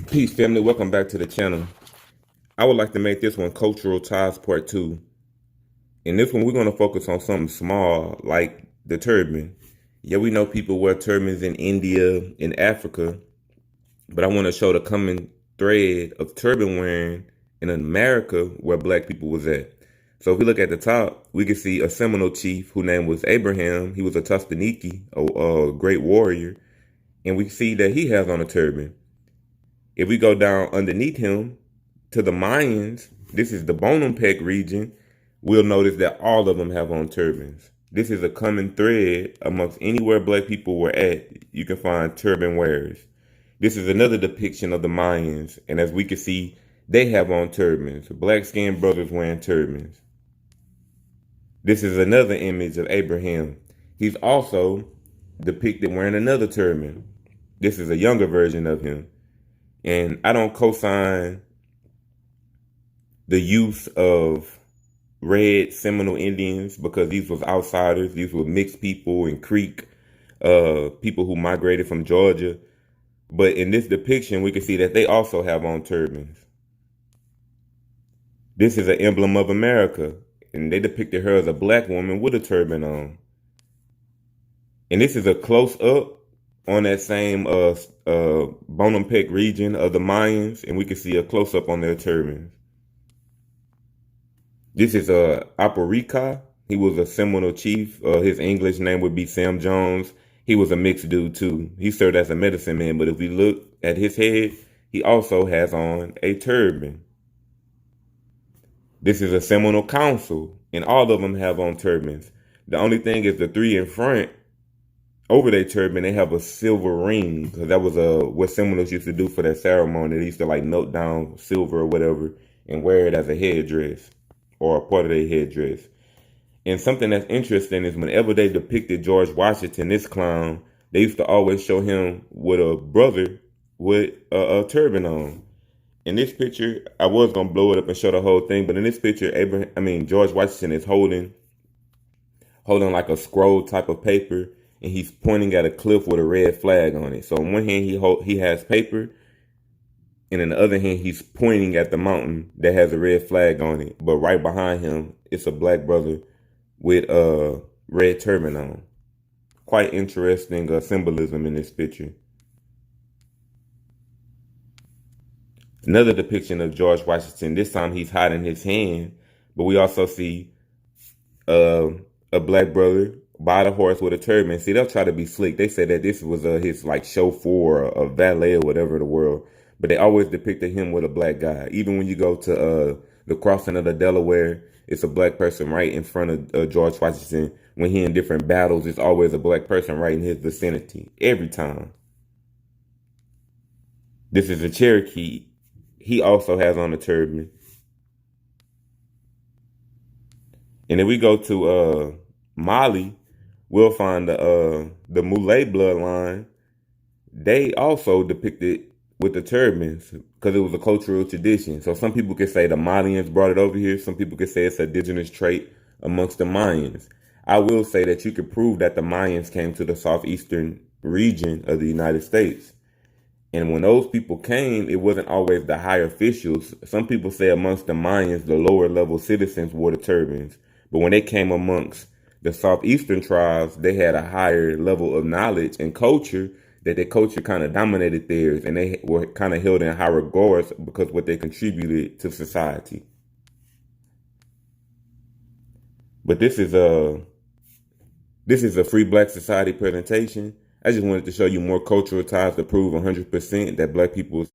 Peace, family. Welcome back to the channel. I would like to make this one Cultural Ties Part 2. In this one, we're going to focus on something small like the turban. Yeah, we know people wear turbans in India, in Africa, but I want to show the common thread of turban wearing in America where black people was at. So if we look at the top, we can see a Seminole chief whose name was Abraham. He was a Tustaniki, a great warrior, and we see that he has on a turban. If we go down underneath him to the Mayans, this is the Bonaparte region, we'll notice that all of them have on turbans. This is a common thread amongst anywhere black people were at. You can find turban wearers. This is another depiction of the Mayans, and as we can see, they have on turbans. Black-skinned brothers wearing turbans. This is another image of Abraham. He's also depicted wearing another turban. This is a younger version of him. And I don't co-sign the use of red Seminole Indians because these was outsiders. These were mixed people and Creek, people who migrated from Georgia. But in this depiction, we can see that they also have on turbans. This is an emblem of America, and they depicted her as a black woman with a turban on. And this is a close-up on that same Bonaparte region of the Mayans, and we can see a close-up on their turbans. This is Aparica. He was a Seminole chief. His English name would be Sam Jones. He was a mixed dude too. He served as a medicine man, but if we look at his head, he also has on a turban. This is a Seminole council, and all of them have on turbans. The only thing is the three in front, over their turban, they have a silver ring, because that was what Seminoles used to do for their ceremony. They used to like melt down silver or whatever and wear it as a headdress or a part of their headdress. And something that's interesting is whenever they depicted George Washington, this clown, they used to always show him with a brother with a turban on. In this picture, I was gonna blow it up and show the whole thing, but in this picture, George Washington is holding like a scroll type of paper, and he's pointing at a cliff with a red flag on it. So on one hand, he has paper, and in the other hand, he's pointing at the mountain that has a red flag on it. But right behind him, it's a black brother with a red turban on. Quite interesting symbolism in this picture. Another depiction of George Washington. This time he's hiding his hand, but we also see a black brother by the horse with a turban. See, they'll try to be slick. They said that this was his like chauffeur or a valet or whatever in the world, but they always depicted him with a black guy. Even when you go to the crossing of the Delaware, it's a black person right in front of George Washington. When he in different battles, it's always a black person right in his vicinity every time. This is a Cherokee. He also has on a turban. And if we go to Mali, we'll find the Muley bloodline. They also depicted with the turbans because it was a cultural tradition. So some people could say the Malians brought it over here. Some people could say it's an indigenous trait amongst the Mayans. I will say that you could prove that the Mayans came to the southeastern region of the United States. And when those people came, it wasn't always the high officials. Some people say amongst the Mayans, the lower level citizens wore the turbans. But when they came amongst the southeastern tribes, they had a higher level of knowledge and culture, that their culture kind of dominated theirs, and they were kind of held in high regards because what they contributed to society. But this is a free black society presentation. I just wanted to show you more cultural ties to prove 100% that black people